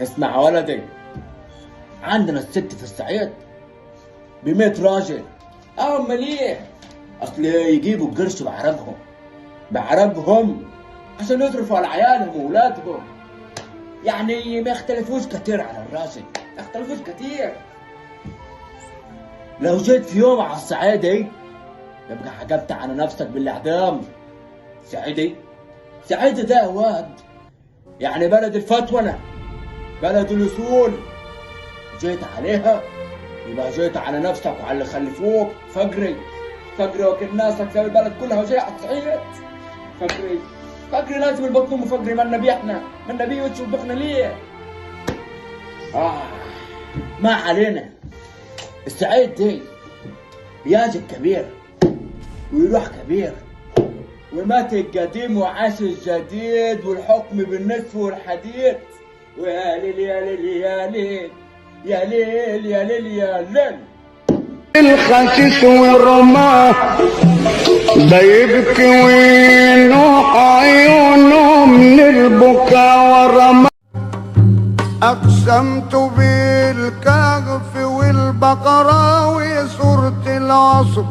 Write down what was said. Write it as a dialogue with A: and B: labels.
A: اسمع يا ولدي، عندنا الست في الصعيد ب100 راجل. امال ايه؟ اصل يجيبوا القرش بعرقهم عشان يصرفوا على عيالهم واولادهم. يعني ما يختلفوش كتير على الراجل، ما يختلفوش كتير. لو جيت في يوم على الصعيدي يبقى حجبت على نفسك بالاعدام. صعيدي ده واد، يعني بلد الفتونة، بلد الأصول. جيت عليها يبقى جيت على نفسك وعلى اللي خلفوك. فقري وكل ناسك ساوي البلد كلها وجاي على الصعيد. فقري لازم البطن أمه فقري. ما النبي احنا، ما النبي وتشبخنا ليه؟ ما علينا. الصعيد دي ياجب كبير ويروح كبير، ومات القديم وعاش الجديد، والحكم بالنسف والحديد. ويا ليل يا ليل يا ليل يا ليل يا ليل يا ليل.
B: الخسيس والرماه ده يبكي وينوح عيونه من البكاء والرماه. أقسمت بالكهف والبقرة وسورة العصر